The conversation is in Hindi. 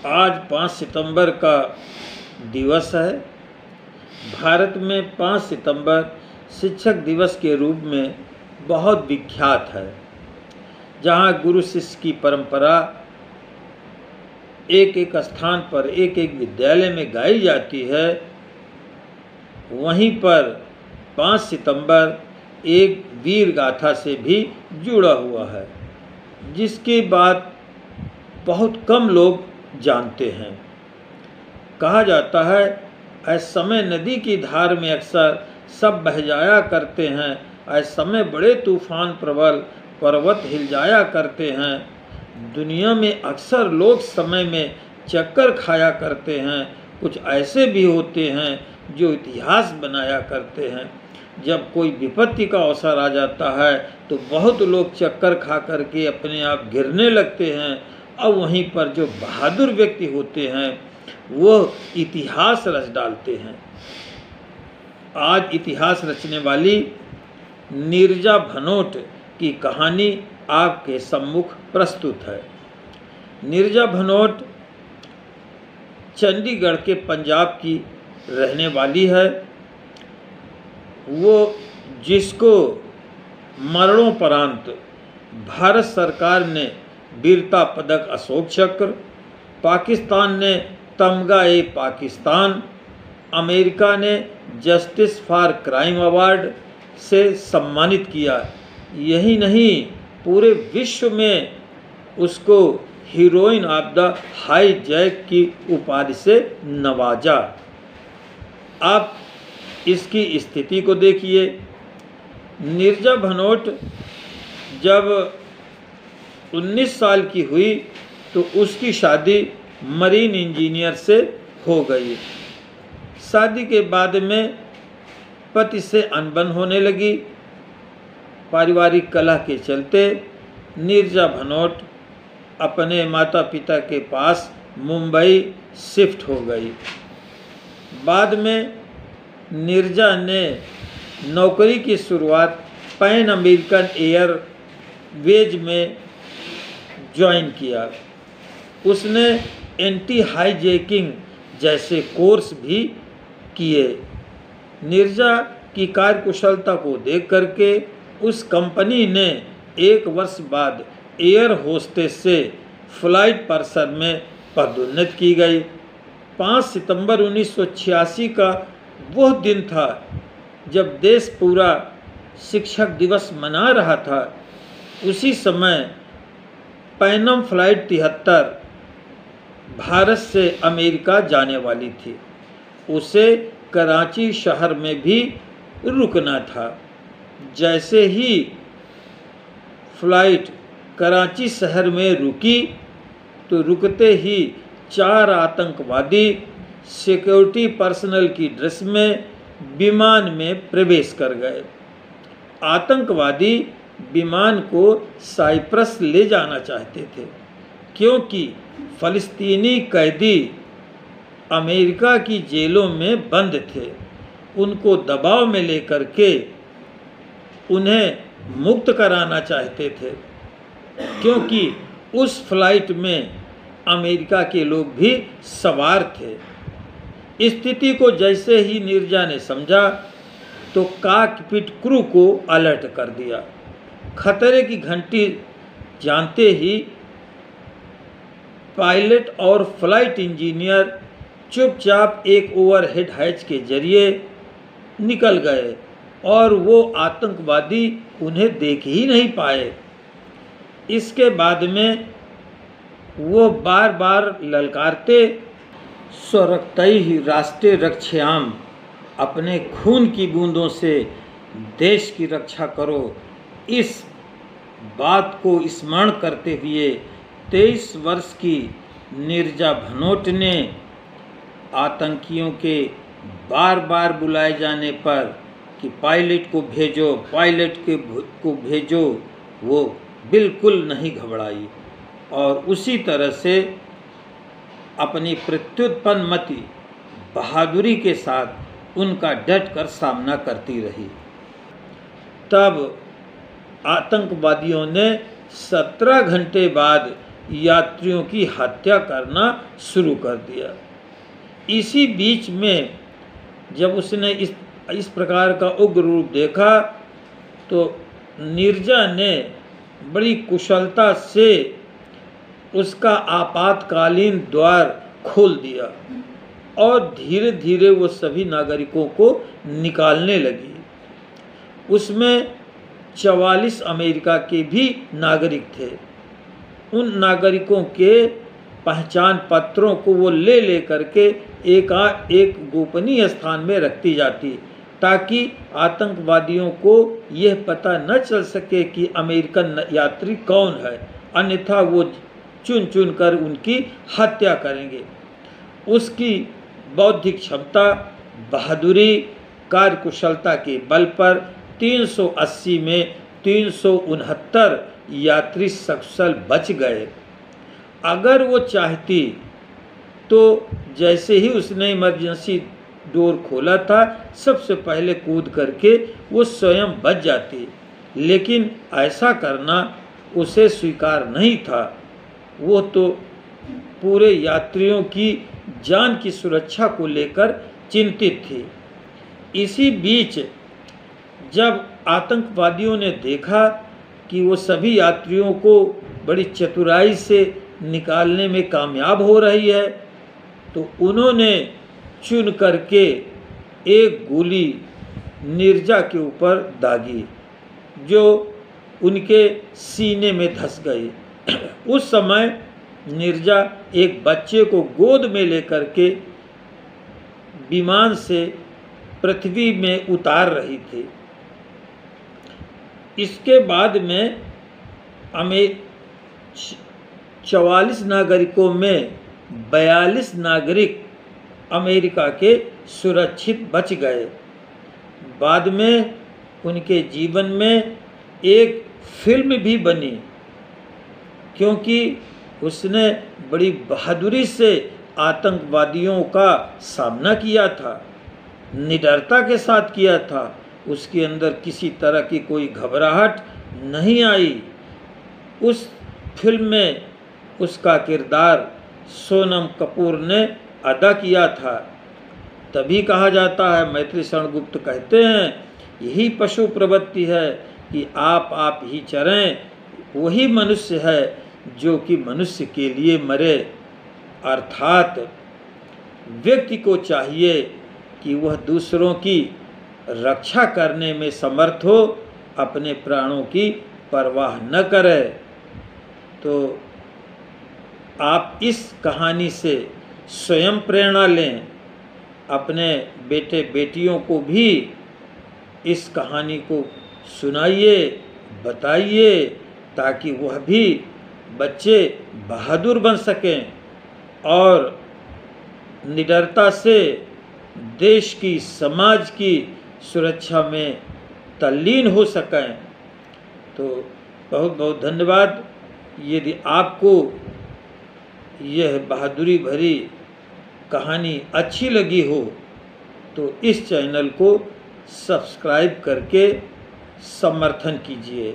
आज 5 सितंबर का दिवस है। भारत में 5 सितंबर शिक्षक दिवस के रूप में बहुत विख्यात है, जहाँ गुरु शिष्य की परंपरा एक एक स्थान पर एक एक विद्यालय में गाई जाती है। वहीं पर 5 सितंबर एक वीर गाथा से भी जुड़ा हुआ है, जिसकी बात बहुत कम लोग जानते हैं। कहा जाता है, ऐसे समय नदी की धार में अक्सर सब बह जाया करते हैं, ऐसे समय बड़े तूफान प्रबल पर्वत हिल जाया करते हैं। दुनिया में अक्सर लोग समय में चक्कर खाया करते हैं, कुछ ऐसे भी होते हैं जो इतिहास बनाया करते हैं। जब कोई विपत्ति का अवसर आ जाता है तो बहुत लोग चक्कर खा करके अपने आप गिरने लगते हैं, और वहीं पर जो बहादुर व्यक्ति होते हैं वो इतिहास रच डालते हैं। आज इतिहास रचने वाली नीरजा भनोट की कहानी आपके सम्मुख प्रस्तुत है। नीरजा भनोट चंडीगढ़ के पंजाब की रहने वाली है। वो जिसको मरणोपरांत भारत सरकार ने वीरता पदक अशोक चक्र, पाकिस्तान ने तमगा-ए-पाकिस्तान, अमेरिका ने जस्टिस फॉर क्राइम अवार्ड से सम्मानित किया। यही नहीं, पूरे विश्व में उसको heroine of the hijack की उपाधि से नवाजा। आप इसकी स्थिति को देखिए। नीरजा भनोट जब 19 साल की हुई तो उसकी शादी मरीन इंजीनियर से हो गई। शादी के बाद में पति से अनबन होने लगी। पारिवारिक कलह के चलते नीरजा भनोट अपने माता पिता के पास मुंबई शिफ्ट हो गई। बाद में नीरजा ने नौकरी की शुरुआत पैन अमेरिकन एयरवेज में ज्वाइन किया। उसने एंटी हाईजैकिंग जैसे कोर्स भी किए। नीरजा की कार्यकुशलता को देख करके उस कंपनी ने 1 वर्ष बाद एयर होस्टेस से फ्लाइट पर्सन में पदोन्नति की गई। 5 सितंबर 1986 का वह दिन था जब देश पूरा शिक्षक दिवस मना रहा था। उसी समय पैनम फ्लाइट 73 भारत से अमेरिका जाने वाली थी। उसे कराची शहर में भी रुकना था। जैसे ही फ्लाइट कराची शहर में रुकी तो रुकते ही 4 आतंकवादी सिक्योरिटी पर्सनल की ड्रेस में विमान में प्रवेश कर गए। आतंकवादी विमान को साइप्रस ले जाना चाहते थे, क्योंकि फ़लस्तीनी कैदी अमेरिका की जेलों में बंद थे। उनको दबाव में लेकर के उन्हें मुक्त कराना चाहते थे, क्योंकि उस फ्लाइट में अमेरिका के लोग भी सवार थे। स्थिति को जैसे ही नीरजा ने समझा तो कॉकपिट क्रू को अलर्ट कर दिया। खतरे की घंटी जानते ही पायलट और फ्लाइट इंजीनियर चुपचाप एक ओवरहेड हैच के जरिए निकल गए और वो आतंकवादी उन्हें देख ही नहीं पाए। इसके बाद में वो बार बार ललकारते, स्वरक्तैः राष्ट्रे रक्षायाम, अपने खून की बूंदों से देश की रक्षा करो। इस बात को स्मरण करते हुए 23 वर्ष की नीरजा भनोट ने आतंकियों के बार बार बुलाए जाने पर कि पायलट को भेजो, पायलट को भेजो, वो बिल्कुल नहीं घबराई और उसी तरह से अपनी प्रत्युत्पन्नमति बहादुरी के साथ उनका डट कर सामना करती रही। तब आतंकवादियों ने 17 घंटे बाद यात्रियों की हत्या करना शुरू कर दिया। इसी बीच में जब उसने इस प्रकार का उग्र रूप देखा तो नीरजा ने बड़ी कुशलता से उसका आपातकालीन द्वार खोल दिया और धीरे धीरे वो सभी नागरिकों को निकालने लगी। उसमें 44 अमेरिका के भी नागरिक थे। उन नागरिकों के पहचान पत्रों को वो ले करके एक गोपनीय स्थान में रखती जाती ताकि आतंकवादियों को यह पता न चल सके कि अमेरिकन यात्री कौन है, अन्यथा वो चुन चुन कर उनकी हत्या करेंगे। उसकी बौद्धिक क्षमता, बहादुरी, कार्यकुशलता के बल पर 380 में 369 यात्री सकुशल बच गए। अगर वो चाहती तो जैसे ही उसने इमरजेंसी डोर खोला था सबसे पहले कूद करके वो स्वयं बच जाती, लेकिन ऐसा करना उसे स्वीकार नहीं था। वो तो पूरे यात्रियों की जान की सुरक्षा को लेकर चिंतित थी। इसी बीच जब आतंकवादियों ने देखा कि वो सभी यात्रियों को बड़ी चतुराई से निकालने में कामयाब हो रही है तो उन्होंने चुन करके एक गोली नीरजा के ऊपर दागी जो उनके सीने में धंस गई। उस समय नीरजा एक बच्चे को गोद में लेकर के विमान से पृथ्वी में उतार रही थी। इसके बाद में 44 नागरिकों में 42 नागरिक अमेरिका के सुरक्षित बच गए। बाद में उनके जीवन में एक फिल्म भी बनी क्योंकि उसने बड़ी बहादुरी से आतंकवादियों का सामना किया था, निडरता के साथ किया था। उसके अंदर किसी तरह की कोई घबराहट नहीं आई। उस फिल्म में उसका किरदार सोनम कपूर ने अदा किया था। तभी कहा जाता है, मैत्री शरण गुप्त कहते हैं, यही पशु प्रवृत्ति है कि आप ही चरें, वही मनुष्य है जो कि मनुष्य के लिए मरे। अर्थात व्यक्ति को चाहिए कि वह दूसरों की रक्षा करने में समर्थ हो, अपने प्राणों की परवाह न करे। तो आप इस कहानी से स्वयं प्रेरणा लें, अपने बेटे बेटियों को भी इस कहानी को सुनाइए, बताइए, ताकि वह भी बच्चे बहादुर बन सकें और निडरता से देश की, समाज की सुरक्षा में तल्लीन हो सकें। तो बहुत बहुत धन्यवाद। यदि आपको यह बहादुरी भरी कहानी अच्छी लगी हो तो इस चैनल को सब्सक्राइब करके समर्थन कीजिए।